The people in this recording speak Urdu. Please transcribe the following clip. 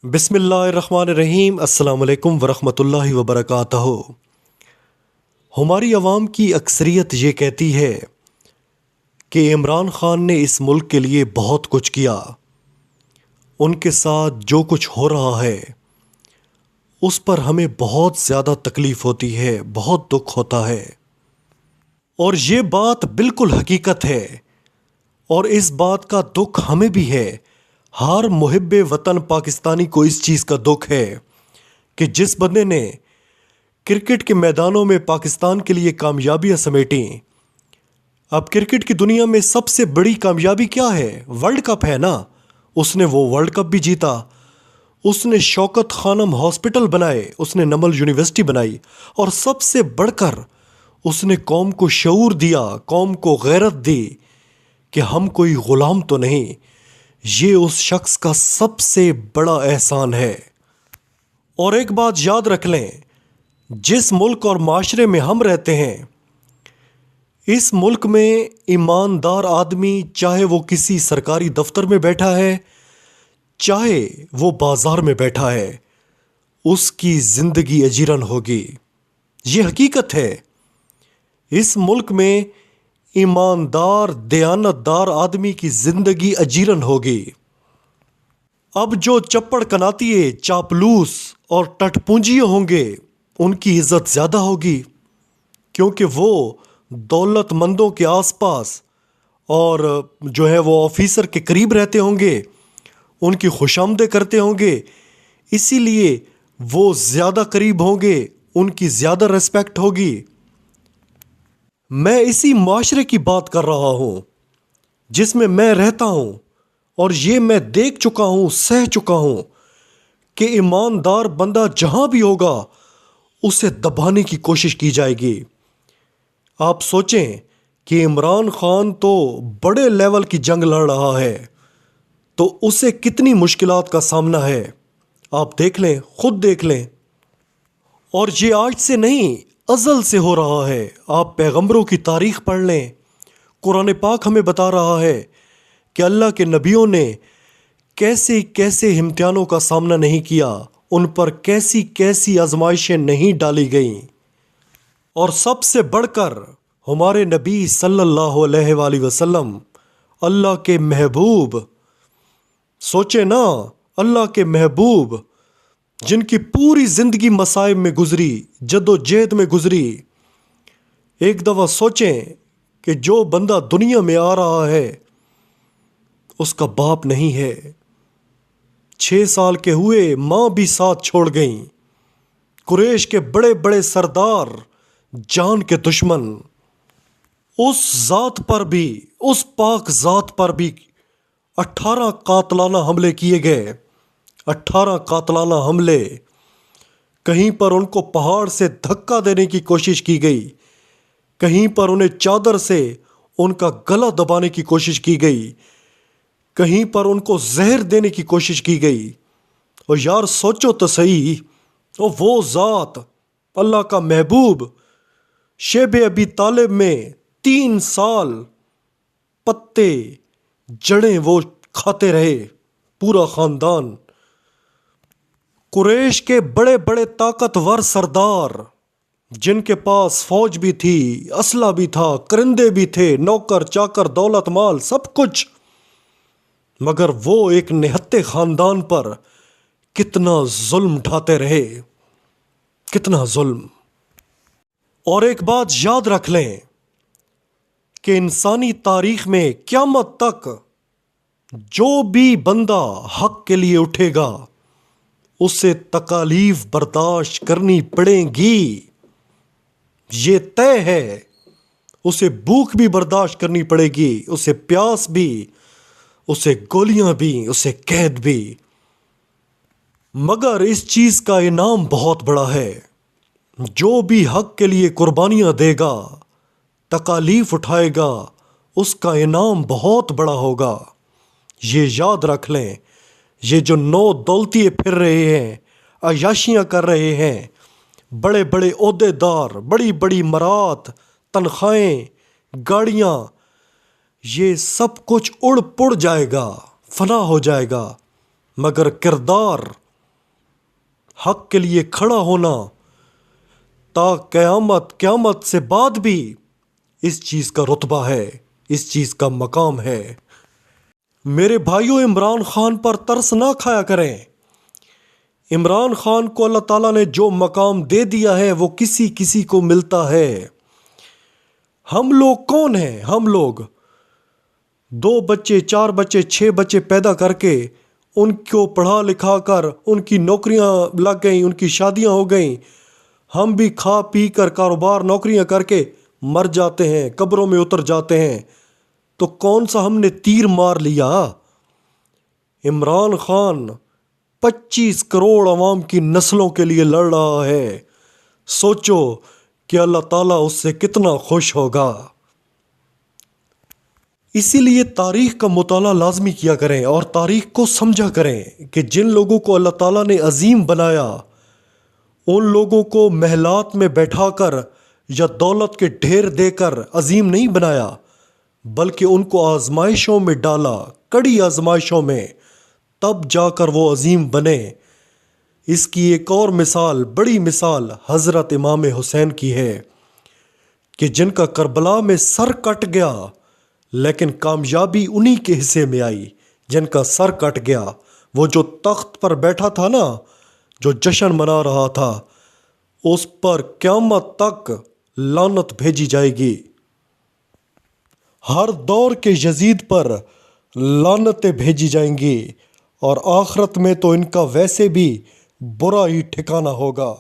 بسم اللہ الرحمن الرحیم۔ السلام علیکم ورحمۃ اللہ وبرکاتہ۔ ہماری عوام کی اکثریت یہ کہتی ہے کہ عمران خان نے اس ملک کے لیے بہت کچھ کیا، ان کے ساتھ جو کچھ ہو رہا ہے اس پر ہمیں بہت زیادہ تکلیف ہوتی ہے، بہت دکھ ہوتا ہے، اور یہ بات بالکل حقیقت ہے، اور اس بات کا دکھ ہمیں بھی ہے۔ ہر محب وطن پاکستانی کو اس چیز کا دکھ ہے کہ جس بندے نے کرکٹ کے میدانوں میں پاکستان کے لیے کامیابیاں سمیٹیں، اب کرکٹ کی دنیا میں سب سے بڑی کامیابی کیا ہے؟ ورلڈ کپ ہے نا۔ اس نے وہ ورلڈ کپ بھی جیتا، اس نے شوکت خانم ہاسپٹل بنائے، اس نے نمل یونیورسٹی بنائی، اور سب سے بڑھ کر اس نے قوم کو شعور دیا، قوم کو غیرت دی کہ ہم کوئی غلام تو نہیں۔ یہ اس شخص کا سب سے بڑا احسان ہے۔ اور ایک بات یاد رکھ لیں، جس ملک اور معاشرے میں ہم رہتے ہیں، اس ملک میں ایماندار آدمی، چاہے وہ کسی سرکاری دفتر میں بیٹھا ہے، چاہے وہ بازار میں بیٹھا ہے، اس کی زندگی اجیرن ہوگی۔ یہ حقیقت ہے۔ اس ملک میں ایماندار، دیانتدار آدمی کی زندگی اجیرن ہوگی۔ اب جو چپڑ کناتیے، چاپلوس اور ٹٹ پونجی ہوں گے، ان کی عزت زیادہ ہوگی، کیونکہ وہ دولت مندوں کے آس پاس اور جو ہے وہ آفیسر کے قریب رہتے ہوں گے، ان کی خوش آمدید کرتے ہوں گے، اسی لیے وہ زیادہ قریب ہوں گے، ان کی زیادہ ریسپیکٹ ہوگی۔ میں اسی معاشرے کی بات کر رہا ہوں جس میں میں رہتا ہوں، اور یہ میں دیکھ چکا ہوں، سہ چکا ہوں کہ ایماندار بندہ جہاں بھی ہوگا اسے دبانے کی کوشش کی جائے گی۔ آپ سوچیں کہ عمران خان تو بڑے لیول کی جنگ لڑ رہا ہے، تو اسے کتنی مشکلات کا سامنا ہے، آپ دیکھ لیں، خود دیکھ لیں۔ اور یہ آج سے نہیں، ازل سے ہو رہا ہے۔ آپ پیغمبروں کی تاریخ پڑھ لیں، قرآن پاک ہمیں بتا رہا ہے کہ اللہ کے نبیوں نے کیسے کیسے امتحانوں کا سامنا نہیں کیا، ان پر کیسی کیسی آزمائشیں نہیں ڈالی گئیں۔ اور سب سے بڑھ کر ہمارے نبی صلی اللہ علیہ وآلہ وسلم، اللہ کے محبوب، سوچے نا، اللہ کے محبوب جن کی پوری زندگی مصائب میں گزری، جد و جہد میں گزری۔ ایک دفعہ سوچیں کہ جو بندہ دنیا میں آ رہا ہے اس کا باپ نہیں ہے، 6 سال کے ہوئے ماں بھی ساتھ چھوڑ گئیں، قریش کے بڑے بڑے سردار، جان کے دشمن، اس ذات پر بھی، اس پاک ذات پر بھی 18 قاتلانہ حملے کیے گئے، 18 قاتلانہ حملے۔ کہیں پر ان کو پہاڑ سے دھکا دینے کی کوشش کی گئی، کہیں پر انہیں چادر سے ان کا گلا دبانے کی کوشش کی گئی، کہیں پر ان کو زہر دینے کی کوشش کی گئی۔ اور یار سوچو تو صحیح، وہ ذات، اللہ کا محبوب، شیب ابی طالب میں 3 سال پتے جڑیں وہ کھاتے رہے، پورا خاندان۔ قریش کے بڑے بڑے طاقتور سردار جن کے پاس فوج بھی تھی، اسلحہ بھی تھا، کرندے بھی تھے، نوکر چاکر، دولت مال، سب کچھ، مگر وہ ایک نہتے خاندان پر کتنا ظلم ڈھاتے رہے، کتنا ظلم۔ اور ایک بات یاد رکھ لیں کہ انسانی تاریخ میں قیامت تک جو بھی بندہ حق کے لیے اٹھے گا اسے تکالیف برداشت کرنی پڑیں گی، یہ طے ہے۔ اسے بھوک بھی برداشت کرنی پڑے گی، اسے پیاس بھی، اسے گولیاں بھی، اسے قید بھی، مگر اس چیز کا انعام بہت بڑا ہے۔ جو بھی حق کے لیے قربانیاں دے گا، تکالیف اٹھائے گا، اس کا انعام بہت بڑا ہوگا۔ یہ یاد رکھ لیں۔ یہ جو نو دولتیے پھر رہے ہیں، عیاشیاں کر رہے ہیں، بڑے بڑے عہدے دار، بڑی بڑی مرات، تنخواہیں، گاڑیاں، یہ سب کچھ اڑ پڑ جائے گا، فنا ہو جائے گا، مگر کردار حق کے لیے کھڑا ہونا تا قیامت سے بعد بھی اس چیز کا رتبہ ہے، اس چیز کا مقام ہے۔ میرے بھائیوں، عمران خان پر ترس نہ کھایا کریں۔ عمران خان کو اللہ تعالیٰ نے جو مقام دے دیا ہے وہ کسی کسی کو ملتا ہے۔ ہم لوگ کون ہیں؟ ہم لوگ 2 بچے 4 بچے 6 بچے پیدا کر کے ان کو پڑھا لکھا کر ان کی نوکریاں لگ گئیں، ان کی شادیاں ہو گئیں، ہم بھی کھا پی کر کاروبار نوکریاں کر کے مر جاتے ہیں، قبروں میں اتر جاتے ہیں۔ تو کون سا ہم نے تیر مار لیا؟ عمران خان 25 کروڑ عوام کی نسلوں کے لیے لڑ رہا ہے۔ سوچو کہ اللہ تعالیٰ اس سے کتنا خوش ہوگا۔ اسی لیے تاریخ کا مطالعہ لازمی کیا کریں اور تاریخ کو سمجھا کریں کہ جن لوگوں کو اللہ تعالیٰ نے عظیم بنایا ان لوگوں کو محلات میں بیٹھا کر یا دولت کے ڈھیر دے کر عظیم نہیں بنایا، بلکہ ان کو آزمائشوں میں ڈالا، کڑی آزمائشوں میں، تب جا کر وہ عظیم بنے۔ اس کی ایک اور مثال، بڑی مثال حضرت امام حسین کی ہے کہ جن کا کربلا میں سر کٹ گیا لیکن کامیابی انہی کے حصے میں آئی جن کا سر کٹ گیا۔ وہ جو تخت پر بیٹھا تھا نا، جو جشن منا رہا تھا، اس پر قیامت تک لعنت بھیجی جائے گی۔ ہر دور کے یزید پر لعنتیں بھیجی جائیں گی اور آخرت میں تو ان کا ویسے بھی برا ہی ٹھکانہ ہوگا۔